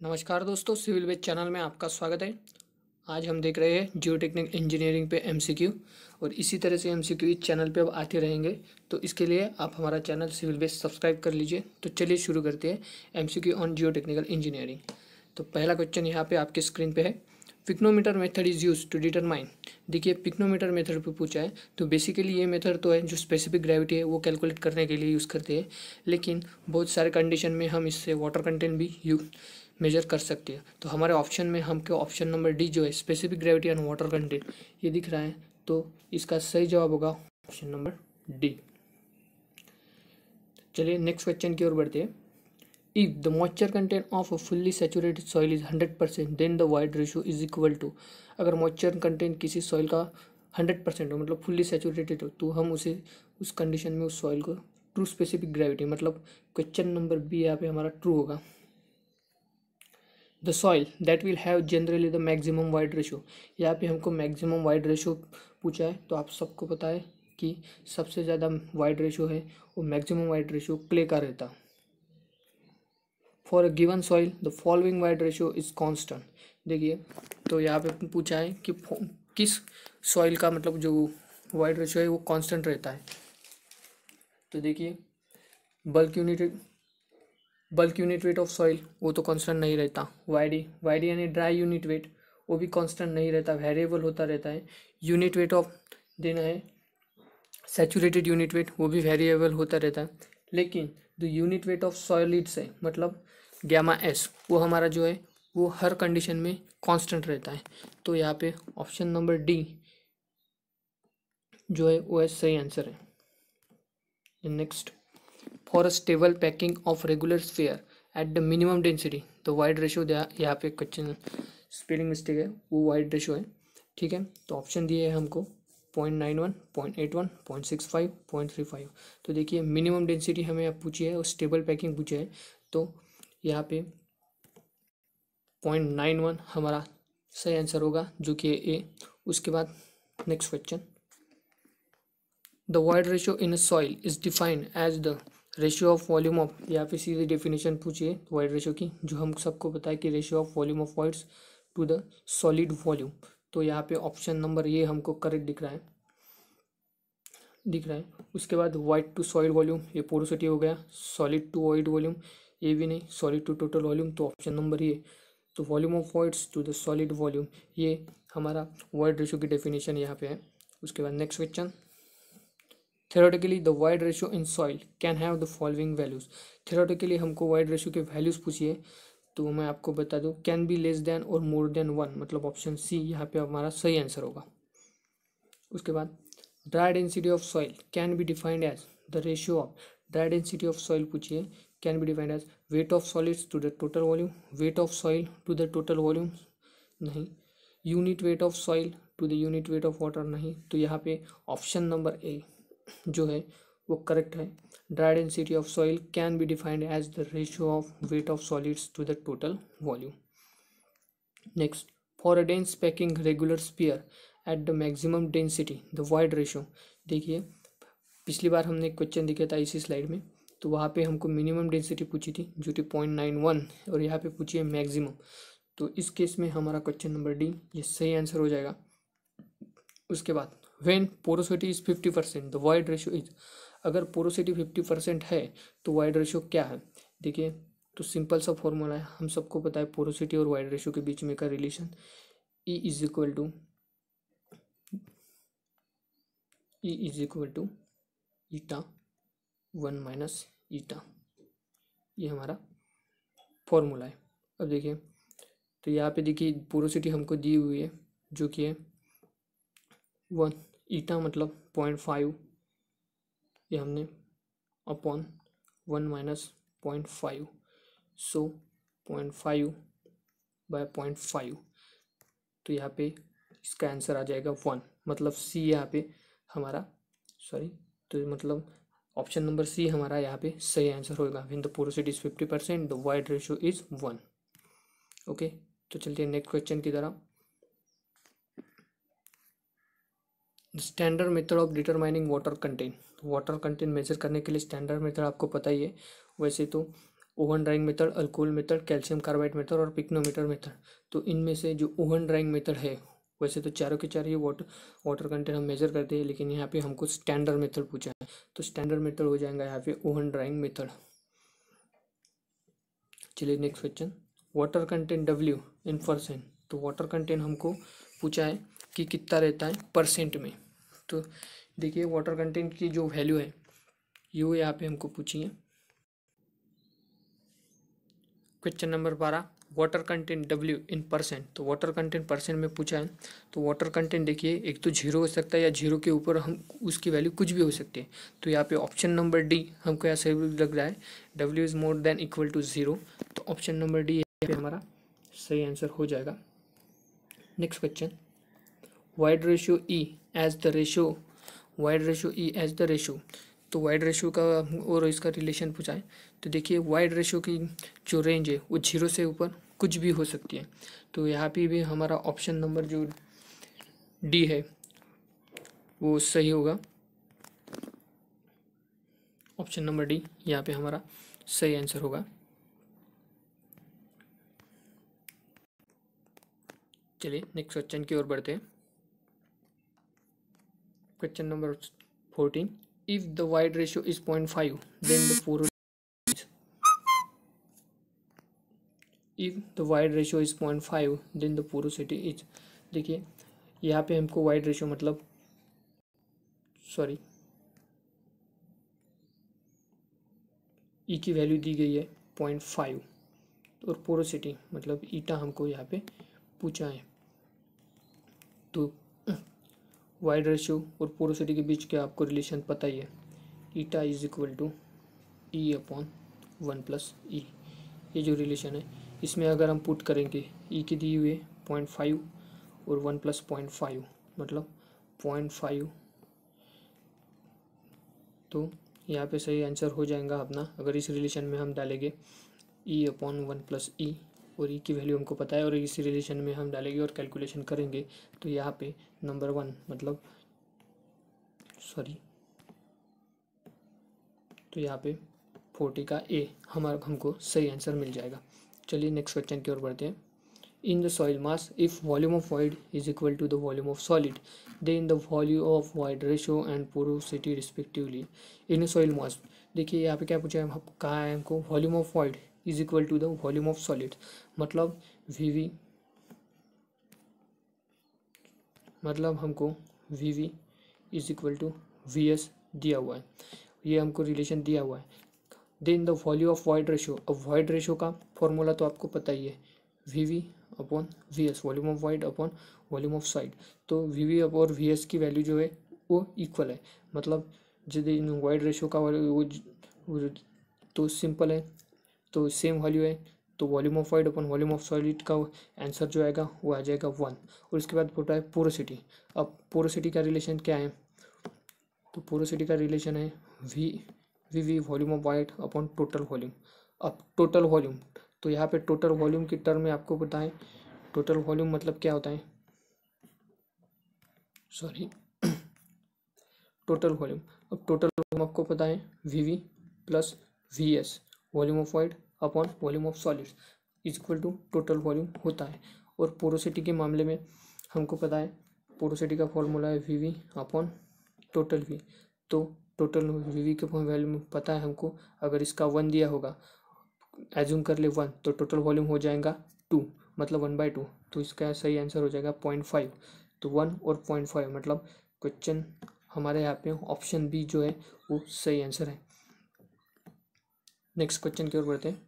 नमस्कार दोस्तों, civil base channel में आपका स्वागत है। आज हम देख रहे हैं जियोटेक्निक इंजीनियरिंग पे एमसीक्यू और इसी तरह से एमसीक्यू इस चैनल पे अब आते रहेंगे। तो इसके लिए आप हमारा चैनल सिविल बेस सब्सक्राइब कर लीजिए। तो चलिए शुरू करते हैं एमसीक्यू ऑन जियोटेक्निकल इंजीनियरिंग। तो पहला क्वेश्चन यहाँ पे आपके स्क्रीन पे है, pycnometer method is use to determine. देखिए पिक्नोमीटर मेथड पे पूछा है, तो बेसिकली ये मेथड तो है जो स्पेसिफिक ग्रेविटी है वो कैलकुलेट करने के लिए यूज़ करते हैं, लेकिन बहुत सारे कंडीशन में हम इससे वाटर कंटेंट भी मेजर कर सकते हैं। तो हमारे ऑप्शन में हमको ऑप्शन नंबर डी जो है specific gravity and water content ये दिख रहा है, तो इसका सही जवाब होगा ऑप्शन नंबर डी। चलिए नेक्स्ट क्वेश्चन की ओर बढ़ते हैं। If the moisture content of a fully saturated soil is 100% then the void ratio is equal to. अगर मॉइस्चर कंटेंट किसी सॉइल का 100% हो, मतलब फुल्ली सैचुरेटेड हो, तो हम उसे उस कंडीशन में उस सॉइल को ट्रू स्पेसिफिक ग्रेविटी, मतलब क्वेश्चन नंबर बी यहाँ पे हमारा ट्रू होगा। The soil that will have generally the maximum wide ratio, यहाँ पे हमको मैक्सिमम वाइड रेशो पूछा है। तो आप सबको पता है कि सबसे ज़्यादा वाइड रेशो है वो मैक्सिमम वाइड रेशो क्ले का रहता। For a given soil the following wide ratio is constant. देखिए तो यहाँ पे पूछा है कि किस सॉइल का मतलब जो वाइड रेशो है वो कांस्टेंट रहता है। तो देखिए bulk unit weight of soil वो तो कांस्टेंट नहीं रहता। वाईडी यानी ड्राई यूनिट वेट वो भी कांस्टेंट नहीं रहता, वेरिएबल होता रहता है। यूनिट वेट ऑफ देना है सैचुरेटेड यूनिट वेट, वो भी वेरिएबल होता रहता है। लेकिन जो यूनिट वेट ऑफ सॉलिड्स है मतलब गैमा एस, वो हमारा जो है वो हर कंडीशन में कांस्टेंट रहता है। तो यहाँ पे ऑप्शन नंबर डी जो है वो सही आंसर है। Next, for a stable packing of regular sphere at the minimum density the void ratio, यहाँ पे क्वेश्चन स्पेलिंग मिस्टेक है, वो वाइड रेशियो है। ठीक है, तो ऑप्शन दिए है हमको 0.91, 0.81, 0.65, 0.35। तो देखिए मिनिमम डेंसिटी हमें अब पूछी है और स्टेबल पैकिंग पूछे है, तो यहाँ पे 0.91 हमारा सही आंसर होगा जो कि ए। उसके बाद next question, the void ratio in a soil is defined as the ratio of volume of, यहाँ पे सीधी डेफिनेशन पूछिए वाइड रेशियो की, जो हम सबको पता है कि ratio of volume of voids to the solid volume. तो यहाँ पे ऑप्शन नंबर ये हमको करेक्ट दिख रहा है। उसके बाद वाइड टू सॉइल वॉल्यूम, ये पोरोसिटी हो गया। सॉलिड टू वाइड वॉल्यूम ये भी नहीं, सॉलिड टू टोटल वॉल्यूम, तो ऑप्शन नंबर ये। तो volume of voids to the solid volume ये हमारा वाइड रेशियो की डेफिनेशन यहाँ पे है। उसके बाद next question, theoretically the void ratio in soil can have the following values. Theoretically हमको वाइड रेशियो के वैल्यूज पूछिए, तो मैं आपको बता दूं कैन बी लेस देन और मोर देन 1, मतलब ऑप्शन सी यहाँ पे हमारा सही आंसर होगा। उसके बाद dry density of soil can be defined as the ratio of, dry density of soil पूछिए can be defined as weight of solids to the total volume, weight of soil to the total volume नहीं, unit weight of soil to the unit weight of water नहीं। तो यहाँ पे option number A जो है वो correct है। Dry density of soil can be defined as the ratio of weight of solids to the total volume. Next, for a dense packing regular sphere at the maximum density the void ratio. देखिए पिछली बार हमने एक question दिया था इसी slide में, तो वहाँ पे हमको मिनिमम डेंसिटी पूछी थी जो थी 0.91 और यहाँ पे पूछी है मैक्सिमम। तो इस केस में हमारा क्वेश्चन नंबर डी ये सही आंसर हो जाएगा। उसके बाद when porosity is 50% the void ratio is, अगर पोरोसिटी 50% है तो वाइड रेशियो क्या है। देखिए तो सिंपल सा फॉर्मूला है, हम सबको पता है पोरोसिटी और वाइड रेशियो के बीच में का relation e is equal to eta 1 minus eta, ये हमारा फॉर्मूला है। अब देखिए तो यहाँ पे देखिए पोरोसिटी हमको दी हुई है जो कि है 1, ईटा मतलब 0.5, ये हमने अपॉन 1 माइनस 0.5, सो 0.5 बाय 0.5, तो यहाँ पे इसका आंसर आ जाएगा 1, मतलब सी यहाँ पे हमारा तो मतलब ऑप्शन नंबर सी हमारा यहाँ पे सही आंसर होगा। When the porosity is 50% the void ratio is 1। Okay, तो चलते हैं नेक्स्ट क्वेश्चन की तरफ। Standard method of determining water content, water content measure करने के लिए स्टैंडर्ड मेथड आपको पता ही है। वैसे तो oven drawing method, alcohol method, calcium carbide method और पिक्नोमीटर मेथड। तो इनमें से जो ओवन ड्राइंग मेथड है, वैसे तो चारों के चार ही वाटर कंटेंट हम मेजर करते हैं, लेकिन यहाँ पे हमको स्टैंडर्ड मेथड पूछा है, तो स्टैंडर्ड मेथड हो जाएगा यहाँ पे ओवन ड्राइंग मेथड। चलिए next question, water content W इन परसेंट। तो वाटर कंटेंट हमको पूछा है कि कितना रहता है परसेंट में। तो देखिए वाटर कंटेंट की जो वैल्यू है ये यहाँ पे हमको पूछी है। Question number 12, water content W इन परसेंट। तो वाटर कंटेंट परसेंट में पूछा है। तो वाटर कंटेंट देखिए एक तो 0 हो सकता है या 0 के ऊपर हम उसकी वैल्यू कुछ भी हो सकती है। तो यहाँ पे ऑप्शन नंबर डी हमको यहाँ सही लग रहा है, W is more than equal to 0। तो ऑप्शन नंबर डी यहाँ पे हमारा सही आंसर हो जाएगा। Next question, void ratio E as the ratio, void ratio E as the ratio. तो वाइड रेशियो का और इसका रिलेशन पूछा है। तो देखिए वाइड रेशियो की जो रेंज है वो 0 से ऊपर कुछ भी हो सकती है। तो यहाँ पे भी हमारा ऑप्शन नंबर जो डी है वो सही होगा। ऑप्शन नंबर डी यहाँ पे हमारा सही आंसर होगा। चलिए नेक्स्ट क्वेश्चन की ओर बढ़ते हैं। Question number 14, if the void ratio is 0.5 then the porosity, if the void ratio is 0.5 then the porosity is. देखिए यहाँ पे हमको वाइड रेशियो मतलब ई की वैल्यू दी गई है 0.5 और पोरोसिटी मतलब ईटा हमको यहाँ पे पूछा है। तो वाइड रेशियो और पोरोसिटी के बीच क्या आपको रिलेशन पता ही है, eta is equal to E upon 1+E। ये जो रिलेशन है इसमें अगर हम पुट करेंगे ई की दी हुई है 0.5 और 1 + 0.5 मतलब 0.5, तो यहाँ पे सही आंसर हो जाएगा अपना। अगर इस रिलेशन में हम डालेंगे ई अपॉन 1+E और ई की वैल्यू हमको पता है और इसी रिलेशन में हम डालेंगे और कैलकुलेशन करेंगे, तो यहाँ पे नंबर 1 मतलब तो यहाँ पे 40 का ए हमको सही आंसर मिल जाएगा। चलिए नेक्स्ट क्वेश्चन की ओर बढ़ते हैं। In the soil mass if volume of void is equal to the volume of solid then the volume of void ratio and porosity respectively in soil mass. देखिए यहाँ पे क्या पूछा है, कहा है हमको volume of void is equal to the volume of solid, मतलब वीवी, मतलब हमको VV is equal to VS दिया हुआ है, ये हमको रिलेशन दिया हुआ है। Then the volume of void ratio, अब वॉइड रेशियो का फॉर्मूला तो आपको पता ही है, VV upon VS, volume of void upon volume of side. तो वीवी और वीएस की वैल्यू जो है वो इक्वल है, मतलब यदि वॉइड रेशियो का वो तो सिंपल है, तो सेम वैल्यू है, तो volume of void upon volume of solid का आंसर जो आएगा वो आ जाएगा 1। और उसके बाद होता है पोरोसिटी। अब पोरोसिटी का रिलेशन क्या है, तो पोरोसिटी का रिलेशन है V volume of void upon total volume. अब टोटल वॉल्यूम, तो यहाँ पे टोटल वॉल्यूम की टर्म में आपको पता है टोटल वॉल्यूम मतलब क्या होता है, टोटल वॉल्यूम। अब टोटल वॉल्यूम आपको पता है VV plus VS volume of void upon volume of solid is equal to total volume होता है। और पोरोसिटी के मामले में हमको पता है पोरोसिटी का फॉर्मूला है वीवी अपॉन टोटल वी। तो टोटल वीवी के वैल्यू पता है हमको, अगर इसका 1 दिया होगा, एज्यूम कर ले 1, तो टोटल वॉल्यूम हो जाएगा 2 मतलब 1/2, तो इसका सही आंसर हो जाएगा 0.5। तो 1 और 0.5 मतलब क्वेश्चन हमारे यहाँ पे ऑप्शन बी जो है वो सही आंसर है। नेक्स्ट क्वेश्चन की ओर बढ़ते हैं।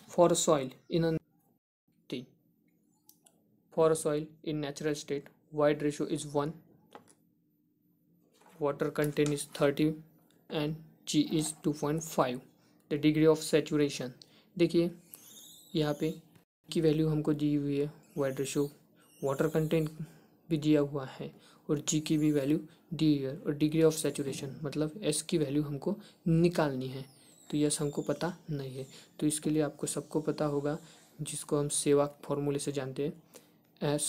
For soil in for soil in natural state wide ratio is 1, water content is 30 and G is 2.5, the degree of saturation। देखिए यहाँ पे की वैल्यू हमको दी हुई है, वाइड रेशियो, वाटर कंटेंट भी दिया हुआ है और G की भी वैल्यू दी हुई है, और डिग्री ऑफ सैचुरेशन मतलब S की वैल्यू हमको निकालनी है। तो यस हमको पता नहीं है, तो इसके लिए आपको सबको पता होगा जिसको हम सेवाक फॉर्मूले से जानते हैं, S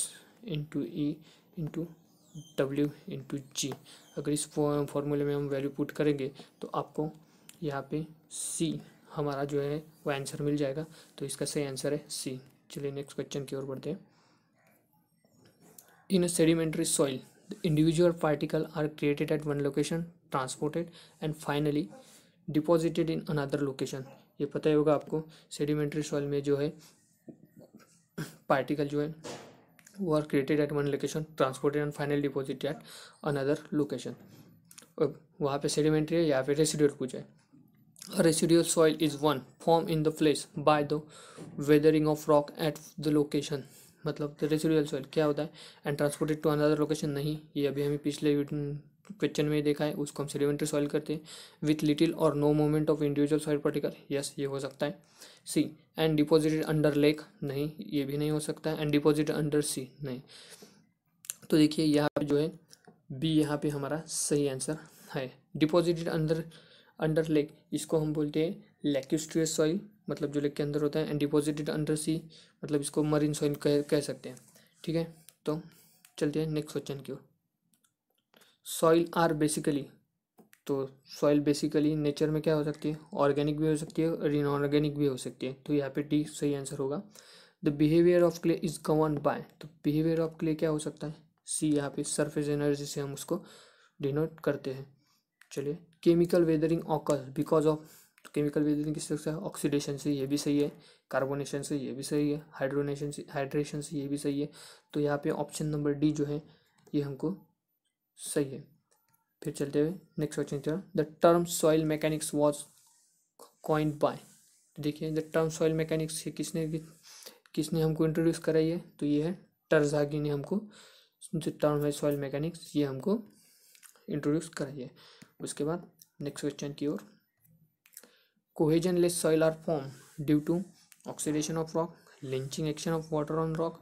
into e into W into G. अगर इस फॉर्मूले में हम वैल्यू पुट करेंगे तो आपको यहाँ पे C हमारा जो है वो आंसर मिल जाएगा। तो इसका सही आंसर है सी। चलिए नेक्स्ट क्वेश्चन की ओर बढ़ते हैं। In a sedimentary soil the individual particle are created at one location, transported and finally deposited in another location. ये पता ही होगा आपको, सेडिमेंट्री सॉइल में जो है पार्टिकल जो है वो are created at one location, transported and finally deposited at another location. वहाँ पे सेडिमेंट्री है, यहाँ पे रेसिडुअल पूछा है। A residual soil is one formed in the place by the weathering of rock at the location। मतलब the residual soil क्या होता है, and transported to another location। नहीं, ये अभी हमें पिछले क्वेश्चन में देखा है, उसको हम सेडिमेंट्री सॉइल करते हैं। With little or no movement of individual soil particle, yes ये हो सकता है। Sea and deposited under lake, नहीं ये भी नहीं हो सकता है। एंड डिपॉजिटेड अंडर सी, नहीं। तो देखिए यहाँ पे जो है बी यहाँ पे हमारा सही आंसर है। डिपॉजिटेड अंडर लेक, इसको हम बोलते हैं लैक्यूस्ट्रियस सॉइल, मतलब जो लेक के अंदर होता है। एंड डिपॉजिटेड अंडर सी, मतलब इसको मरीन सॉइल कह सकते हैं। ठीक है, तो चलते हैं नेक्स्ट क्वेश्चन की ओर। सॉइल आर बेसिकली, तो सॉइल बेसिकली नेचर में क्या हो सकती है, ऑर्गेनिक भी हो सकती है और इनऑर्गेनिक भी हो सकती है। तो यहाँ पे डी सही आंसर होगा। The behaviour of clay is govern by, तो बिहेवियर ऑफ क्ले क्या हो सकता है, सी यहाँ पे सरफेस एनर्जी से हम उसको डिनोट करते हैं। चलिए, chemical weathering occurs because of, chemical weathering किस से, ऑक्सीडेशन से, ये भी सही है। कार्बोनेशन से, ये भी सही है। हाइड्रेशन से, ये भी सही है। तो यहाँ पे ऑप्शन नंबर डी जो है ये हमको सही है। फिर चलते हुए नेक्स्ट क्वेश्चन की तरफ। The term soil mechanics was coined bye, देखिए द टर्म सॉइल मैकेनिक्स किसने हमको इंट्रोड्यूस कराई है, तो ये है टर्ज़ागी ने हमको जो टर्म है सॉइल मैकेनिक्स ये हमको इंट्रोड्यूस कराई है। उसके बाद नेक्स्ट क्वेश्चन की ओर। Cohesionless soil are form due to oxidation of rock, leaching action of water on rock,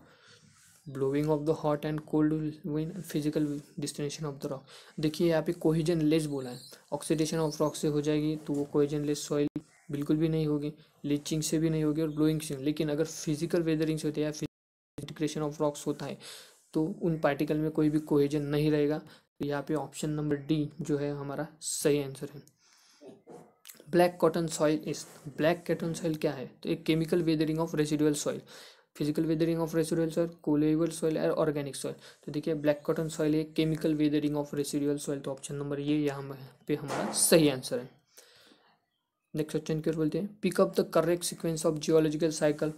blowing of the hot and cold wind, physical destination of the rock. देखिए यहाँ पे cohesion less बोला है, oxidation of rock से हो जाएगी तो वो कोहेजन लेस सॉइल बिल्कुल भी नहीं होगी, लीचिंग से भी नहीं होगी और ब्लोइंग से। लेकिन अगर फिजिकल वेदरिंग से होती है या इंटीग्रेशन ऑफ रॉक्स होता है तो उन पार्टिकल में कोई भी कोहेजन नहीं रहेगा। तो यहाँ पे ऑप्शन नंबर डी जो है हमारा सही आंसर है। Black cotton soil is, black cotton soil क्या है, तो एक chemical weathering of residual soil, physical weathering of residual soil, colluvial soil और ऑर्गेनिक सॉइल। तो देखिए ब्लैक कॉटन सॉइल है chemical weathering of residual soil, तो ऑप्शन नंबर ये यहाँ पे हमारा सही आंसर है। नेक्स्ट क्वेश्चन की ओर बोलते हैं। Pick up the correct sequence of geological cycle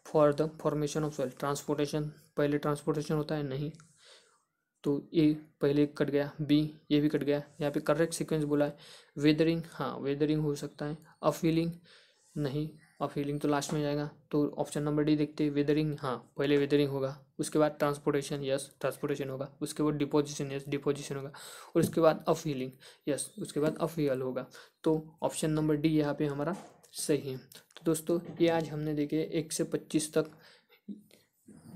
for the formation of soil. Transportation, पहले ट्रांसपोर्टेशन होता है, नहीं तो ए पहले कट गया, बी ये भी कट गया। यहाँ पे करेक्ट सीक्वेंस बोला है। वेदरिंग, हाँ वेदरिंग हो सकता है। अपहीलिंग, नहीं अपहीलिंग तो लास्ट में जाएगा। तो ऑप्शन नंबर डी देखते हैं। वेदरिंग, हाँ पहले वेदरिंग होगा, उसके बाद ट्रांसपोर्टेशन, यस ट्रांसपोर्टेशन होगा, उसके बाद डिपोजिशन, यस डिपोजिशन होगा, और उसके बाद अपहीलिंग, यस उसके बाद अपहील होगा। तो ऑप्शन नंबर डी यहाँ पे हमारा सही है। तो दोस्तों ये आज हमने देखे 1 से 25 तक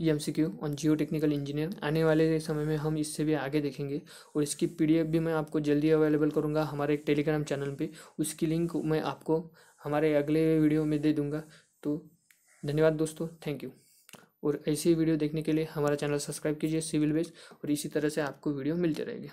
MCQ on Jio technical engineer. आने वाले समय में हम इससे भी आगे देखेंगे और इसकी PDF भी मैं आपको जल्दी अवेलेबल करूंगा हमारे एक टेलीग्राम चैनल पे। उसकी लिंक मैं आपको हमारे अगले वीडियो में दे दूंगा। तो धन्यवाद दोस्तों, थैंक यू। और ऐसी वीडियो देखने के लिए हमारा चैनल सब्सक्राइब कीजिए सिविल बेस, और इसी तरह से आपको वीडियो मिलते रहेंगे।